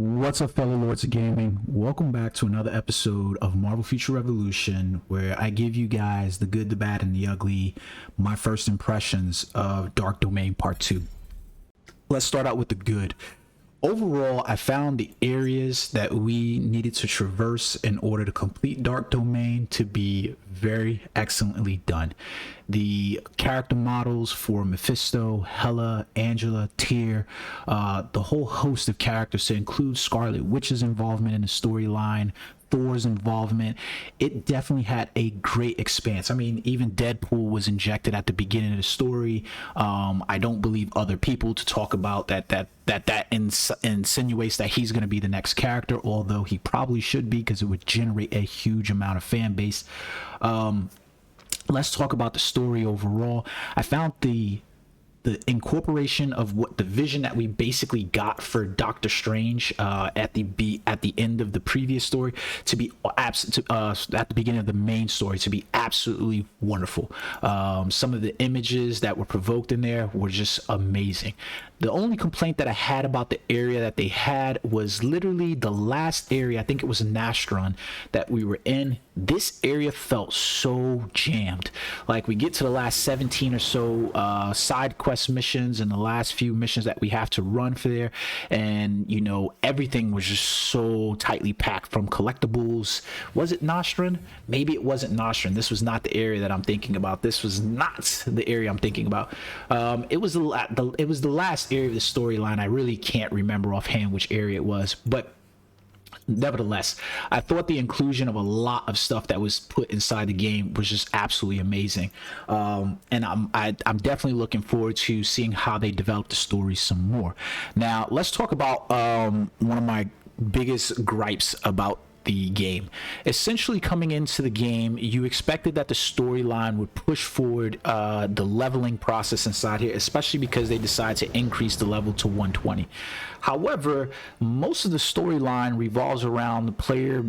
What's up, fellow lords of gaming? Welcome back to another episode of Marvel Future Revolution, where I give you guys the good, the bad, and the ugly, my first impressions of Dark Domain Part 2. Let's start out with the good. Overall, I found the areas that we needed to traverse in order to complete Dark Domain to be very excellently done. The character models for Mephisto, Hela, Angela, Tyr, the whole host of characters to include Scarlet Witch's involvement in the storyline, Thor's involvement, it definitely had a great expanse. I mean, even Deadpool was injected at the beginning of the story. I don't believe other people to talk about that insinuates that he's going to be the next character, although he probably should be, because it would generate a huge amount of fan base. Let's talk about the story overall. I found the incorporation of what the vision that we basically got for Doctor Strange at the end of the previous story to be at the beginning of the main story to be absolutely wonderful. Some of the images that were provoked in there were just amazing. The only complaint that I had about the area that they had was literally the last area. I think it was Nastron that we were in. This area felt so jammed. Like, we get to the last 17 or so side quest missions and the last few missions that we have to run for there, and you know, everything was just so tightly packed from collectibles. Was it Nostrum? Maybe it wasn't Nostrum. This was not the area that I'm thinking about. This was not the area I'm thinking about. It was the last area of the storyline. I really can't remember offhand which area it was, but nevertheless, I thought the inclusion of a lot of stuff that was put inside the game was just absolutely amazing. And I'm definitely looking forward to seeing how they develop the story some more. Now, let's talk about one of my biggest gripes about the game. Essentially, coming into the game, you expected that the storyline would push forward the leveling process inside here, especially because they decided to increase the level to 120. However, most of the storyline revolves around the player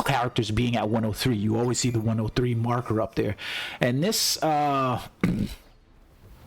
characters being at 103. You always see the 103 marker up there, and this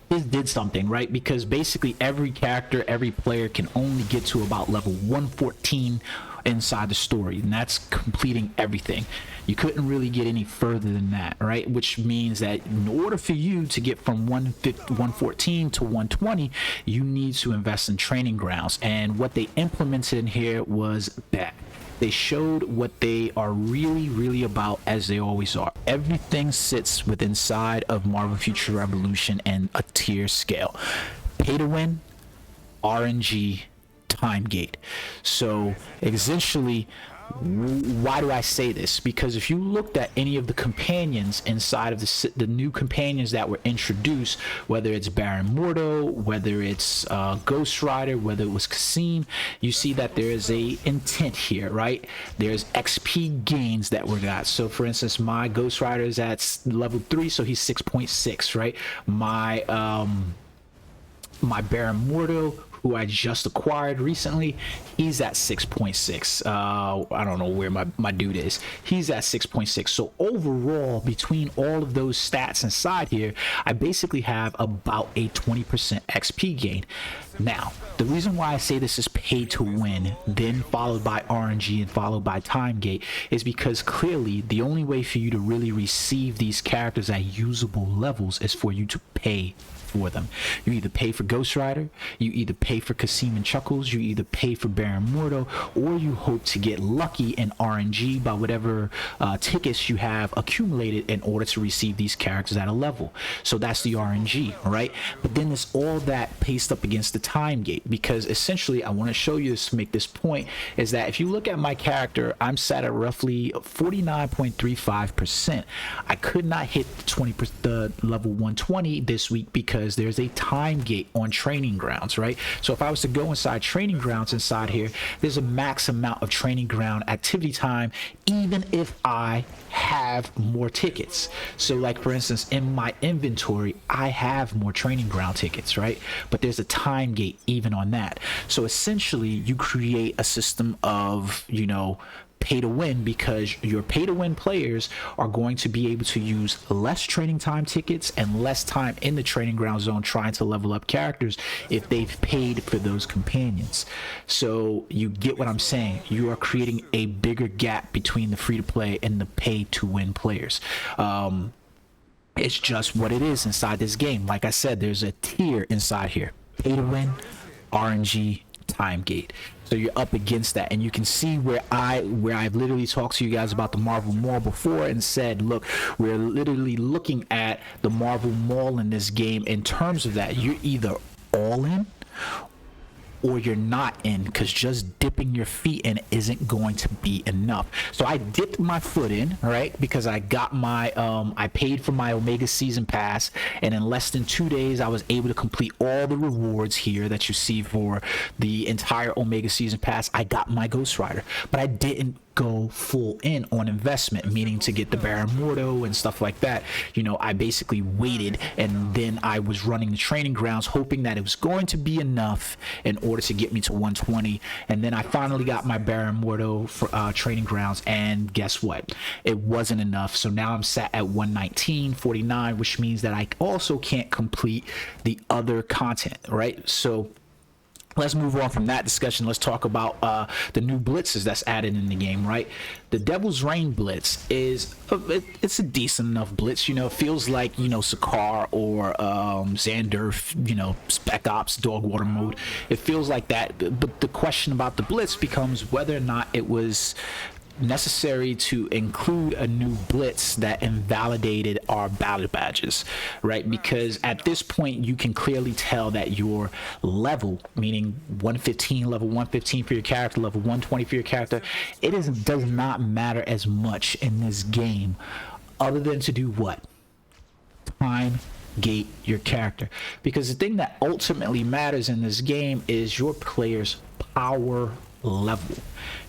did something, right? Because basically every character, every player can only get to about level 114 inside the story, and that's completing everything. You couldn't really get any further than that, right? Which means that in order for you to get from 114 to 120, you need to invest in training grounds. And what they implemented in here was that they showed what they are really about, as they always are. Everything sits within inside of Marvel Future Revolution and a tier scale. Pay to win, RNG, time gate. So essentially, why do I say this? Because if you looked at any of the companions inside of the new companions that were introduced, whether it's Baron Mordo, whether it's Ghost Rider, whether it was Cassim, you see that there is a intent here, right? There's XP gains that were got. So for instance, my Ghost Rider is at level 3, so he's 6.6, right? My Baron Mordo, who I just acquired recently, he's at 6.6. I don't know where my dude is. He's at 6.6. So overall, between all of those stats inside here, I basically have about a 20% XP gain. Now, the reason why I say this is pay to win, then followed by RNG and followed by time gate, is because clearly the only way for you to really receive these characters at usable levels is for you to pay for them. You either pay for Ghost Rider, you either pay for Cassim and Chuckles, you either pay for Baron Mordo, or you hope to get lucky in RNG by whatever tickets you have accumulated in order to receive these characters at a level. So that's the RNG, right? But then there's all that paced up against the time gate, because essentially I want to show you this to make this point, is that if you look at my character, I'm set at roughly 49.35%. I could not hit the level 120 this week because there's a time gate on training grounds, right? So if I was to go inside training grounds inside here, there's a max amount of training ground activity time, even if I have more tickets. So like, for instance, in my inventory, I have more training ground tickets, right? But there's a time gate even on that. So essentially, you create a system of, you know, pay to win, because your pay to win players are going to be able to use less training time tickets and less time in the training ground zone trying to level up characters if they've paid for those companions. So you get what I'm saying. You are creating a bigger gap between the free to play and the pay to win players. It's just what it is inside this game. Like I said, there's a tier inside here: pay to win, RNG, time gate. So you're up against that, and you can see where I've literally talked to you guys about the Marvel Mall before and said, look, we're literally looking at the Marvel Mall in this game in terms of that. You're either all in or you're not in, because just dipping your feet in isn't going to be enough. So I dipped my foot in, right, because I got my I paid for my Omega season pass, and in less than 2 days I was able to complete all the rewards here that you see for the entire Omega season pass. I got my Ghost Rider, but I didn't go full in on investment, meaning to get the Baron Mordo and stuff like that. You know, I basically waited, and then I was running the training grounds hoping that it was going to be enough in order to get me to 120, and then I finally got my Baron Mordo for training grounds, and guess what, it wasn't enough. So now I'm sat at 119.49, which means that I also can't complete the other content, right? So let's move on from that discussion. Let's talk about the new blitzes that's added in the game, right? The Devil's Reign blitz is it's a decent enough blitz. You know, it feels like, you know, Sakaar or Xander, you know, Spec Ops dog water mode. It feels like that. But the question about the blitz becomes whether or not it was necessary to include a new blitz that invalidated our battle badges, right? Because at this point you can clearly tell that your level, meaning 115, level 115 for your character, level 120 for your character, does not matter as much in this game, other than to do what? Time gate your character. Because the thing that ultimately matters in this game is your player's power level.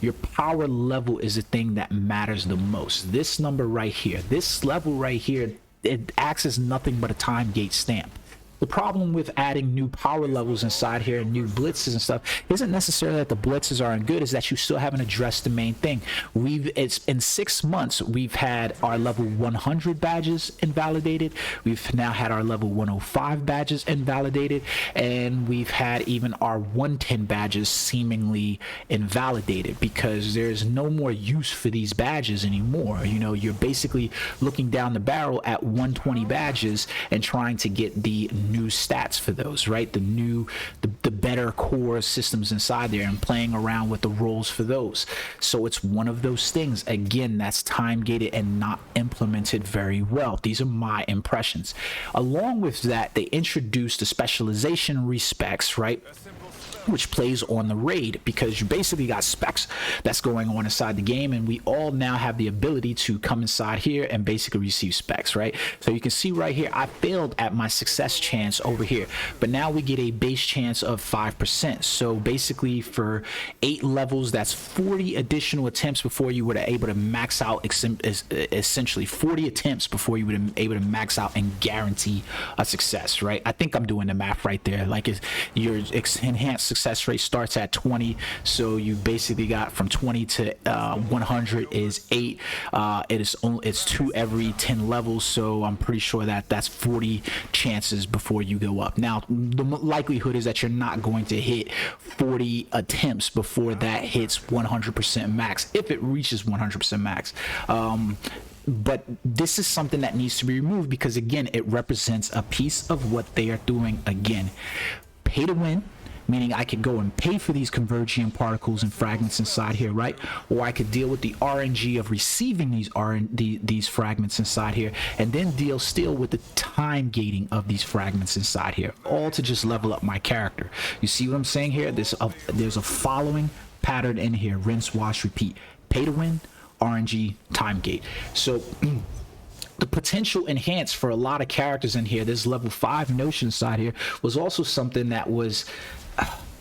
Your power level is the thing that matters the most. This number right here, this level right here, it acts as nothing but a time gate stamp. The problem with adding new power levels inside here and new blitzes and stuff isn't necessarily that the blitzes aren't good, is that you still haven't addressed the main thing. It's in 6 months we've had our level 100 badges invalidated, we've now had our level 105 badges invalidated, and we've had even our 110 badges seemingly invalidated, because there's no more use for these badges anymore. You know, you're basically looking down the barrel at 120 badges and trying to get the new stats for those, right? The better core systems inside there, and playing around with the roles for those. So it's one of those things, again, that's time gated and not implemented very well. These are my impressions. Along with that, they introduced the specialization respecs, right, which plays on the raid, because you basically got specs that's going on inside the game, and we all now have the ability to come inside here and basically receive specs, right? So you can see right here, I failed at my success chance over here, but now we get a base chance of 5%. So basically for 8 levels, that's 40 additional attempts before you were able to max out, essentially 40 attempts before you would be able to max out and guarantee a success, right? I think I'm doing the math right there. Like, your enhanced success rate starts at 20, so you basically got from 20 to 100 is 8. It's 2 every 10 levels, so I'm pretty sure that that's 40 chances before you go up. Now the likelihood is that you're not going to hit 40 attempts before that hits 100% max, if it reaches 100% max. But this is something that needs to be removed, because again, it represents a piece of what they are doing. Again, pay to win, meaning I could go and pay for these convergent particles and fragments inside here, right? Or I could deal with the RNG of receiving these fragments inside here, and then deal still with the time gating of these fragments inside here, all to just level up my character. You see what I'm saying here? There's a following pattern in here: rinse, wash, repeat. Pay to win, RNG, time gate. So the potential enhance for a lot of characters in here, this level 5 notion side here, was also something that was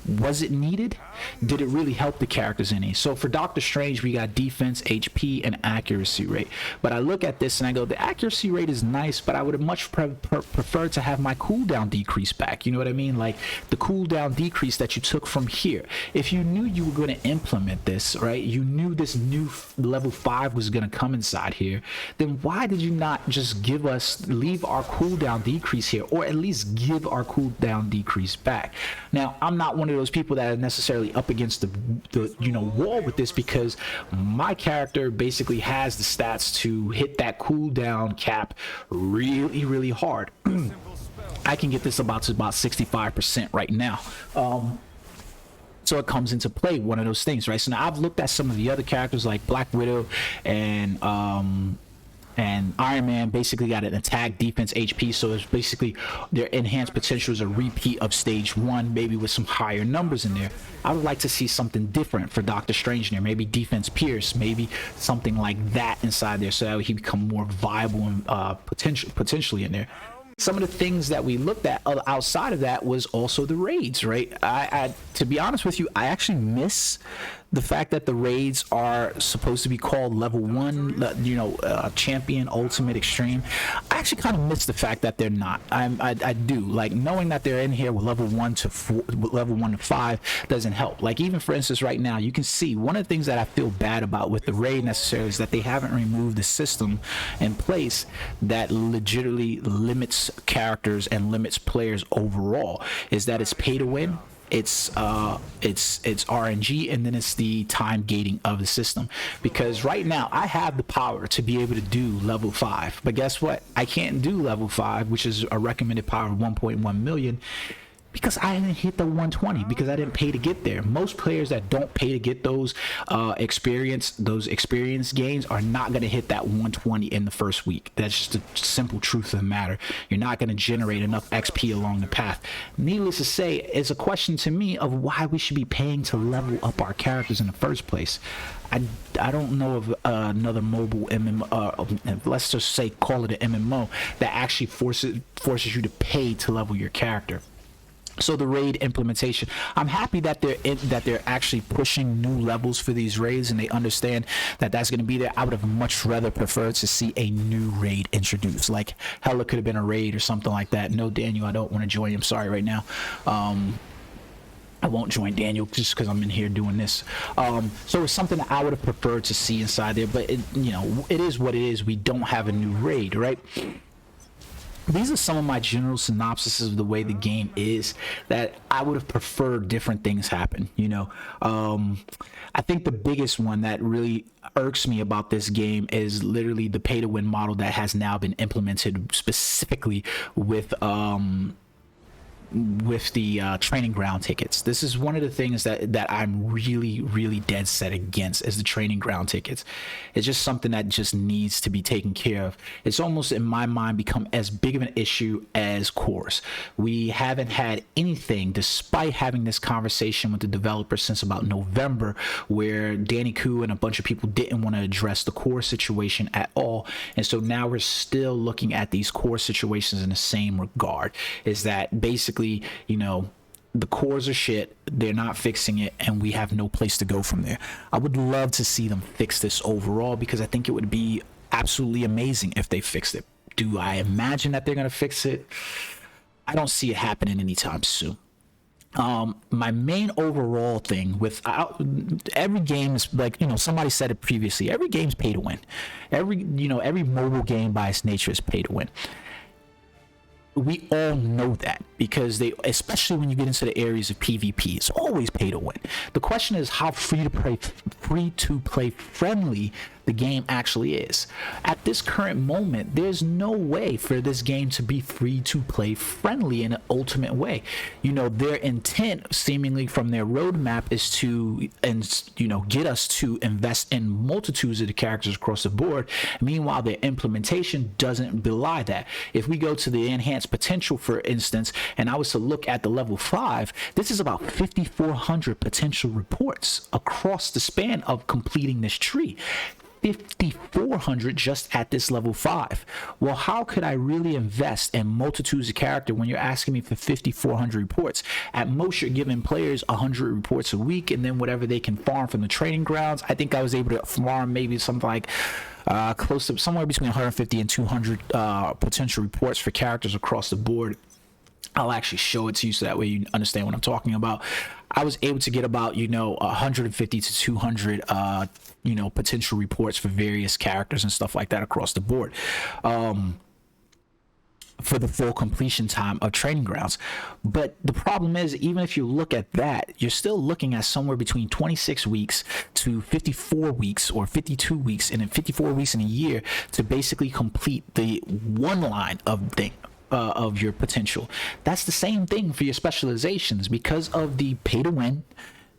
Was it needed? Did it really help the characters any? So for Doctor Strange, we got defense, HP, and accuracy rate. But I look at this and I go, the accuracy rate is nice, but I would have much preferred to have my cooldown decrease back. You know what I mean? Like the cooldown decrease that you took from here. If you knew you were going to implement this, right? You knew this new level 5 was going to come inside here. Then why did you not just leave our cooldown decrease here, or at least give our cooldown decrease back? Now, I'm not one of those people that are necessarily up against the wall with this, because my character basically has the stats to hit that cooldown cap really, really hard. I can get this about 65% right now. So it comes into play, one of those things, right? So now I've looked at some of the other characters like Black Widow and Iron Man basically got an attack, defense, HP. So it's basically their enhanced potential is a repeat of stage 1, maybe with some higher numbers in there. I would like to see something different for Doctor Strange in there. Maybe defense pierce, maybe something like that inside there, so that he become more viable and potentially in there. Some of the things that we looked at outside of that was also the raids, right? I to be honest with you, I actually miss the fact that the raids are supposed to be called level 1, champion, ultimate, extreme. I actually kind of miss the fact that they're not. I do, like, knowing that they're in here with level 1 to 5 doesn't help. Like, even for instance right now, you can see one of the things that I feel bad about with the raid necessarily is that they haven't removed the system in place that legitimately limits characters and limits players overall. Is that it's pay to win, it's RNG, and then it's the time gating of the system. Because right now I have the power to be able to do level 5, but guess what? I can't do level 5, which is a recommended power of 1.1 million, because I didn't hit the 120, because I didn't pay to get there. Most players that don't pay to get those experience gains are not going to hit that 120 in the first week. That's just the simple truth of the matter. You're not going to generate enough XP along the path. Needless to say, it's a question to me of why we should be paying to level up our characters in the first place. I don't know of another mobile MMO, let's just say call it an MMO, that actually forces you to pay to level your character. So the raid implementation, I'm happy that they're actually pushing new levels for these raids, and they understand that that's going to be there. I would have much rather preferred to see a new raid introduced, like hell, it could have been a raid or something like that. No, Daniel, I don't want to join. I'm sorry right now. I won't join Daniel just because I'm in here doing this. So it's something that I would have preferred to see inside there, but it is what it is. We don't have a new raid, right? These are some of my general synopsises of the way the game is, that I would have preferred different things happen. I think the biggest one that really irks me about this game is literally the pay to win model that has now been implemented specifically with the training ground tickets. This is one of the things that I'm really, really dead set against, is the training ground tickets. It's just something that just needs to be taken care of. It's almost, in my mind, become as big of an issue as cores. We haven't had anything, despite having this conversation with the developers since about November, where Danny Koo and a bunch of people didn't want to address the core situation at all. And so now we're still looking at these core situations in the same regard, is that basically, the cores are shit, they're not fixing it, and we have no place to go from there. I would love to see them fix this overall, because I think it would be absolutely amazing if they fixed it. Do I imagine that they're going to fix it? I don't see it happening anytime soon. My main overall thing with every game is, like, somebody said it previously, every game's pay to win. Every mobile game by its nature is pay to win. We all know that, because especially when you get into the areas of PvP, it's always pay to win. The question is how free to play friendly the game actually is. At this current moment, there's no way for this game to be free to play friendly in an ultimate way. Their intent, seemingly from their roadmap, is to get us to invest in multitudes of the characters across the board. Meanwhile, their implementation doesn't belie that. If we go to the enhanced potential, for instance, and I was to look at the level 5, this is about 5,400 potential reports across the span of completing this tree. 5,400 just at this level 5. Well, how could I really invest in multitudes of character when you're asking me for 5,400 reports? At most, you're giving players 100 reports a week, and then whatever they can farm from the training grounds. I think I was able to farm maybe something like close to somewhere between 150 and 200 potential reports for characters across the board. I'll actually show it to you so that way you understand what I'm talking about. I was able to get about 150 to 200 potential reports for various characters and stuff like that across the board for the full completion time of training grounds. But the problem is, even if you look at that, you're still looking at somewhere between 26 weeks to 54 weeks or 52 weeks and then 54 weeks in a year to basically complete the one line of your potential. That's the same thing for your specializations. Because of the pay to win,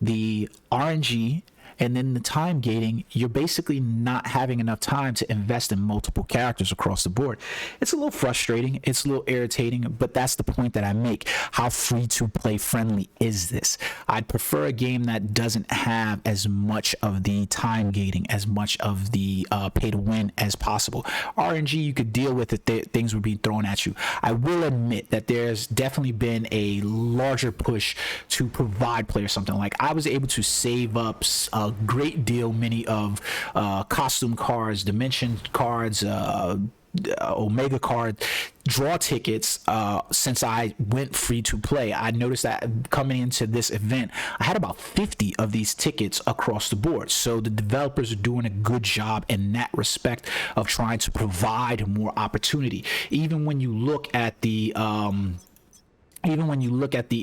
the RNG, and then the time gating, you're basically not having enough time to invest in multiple characters across the board. It's a little frustrating, it's a little irritating, but that's the point that I make. How free to play friendly is this? I'd prefer a game that doesn't have as much of the time gating, as much of the pay to win as possible. RNG, you could deal with it, things would be thrown at you. I will admit that there's definitely been a larger push to provide players something. Like, I was able to save up a great deal, many of costume cards, dimension cards, Omega card draw tickets since I went free to play. I noticed that coming into this event, I had about 50 of these tickets across the board. So the developers are doing a good job in that respect of trying to provide more opportunity. Even when you look at the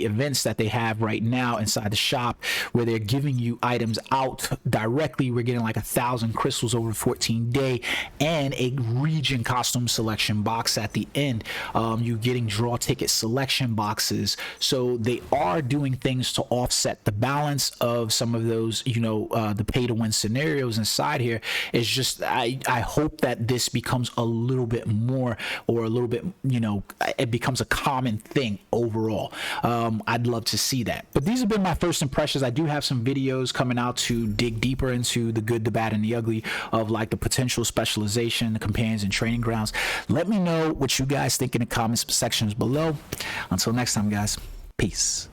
events that they have right now inside the shop, where they're giving you items out directly, we're getting like 1,000 crystals over 14-day and a region costume selection box at the end. You're getting draw ticket selection boxes. So they are doing things to offset the balance of some of those, the pay to win scenarios inside here. It's just, I hope that this becomes a little bit more, or a little bit, it becomes a common thing overall. I'd love to see that. But these have been my first impressions. I do have some videos coming out to dig deeper into the good, the bad, and the ugly of like the potential specialization, the companions, and training grounds. Let me know what you guys think in the comments sections below. Until next time, guys, peace.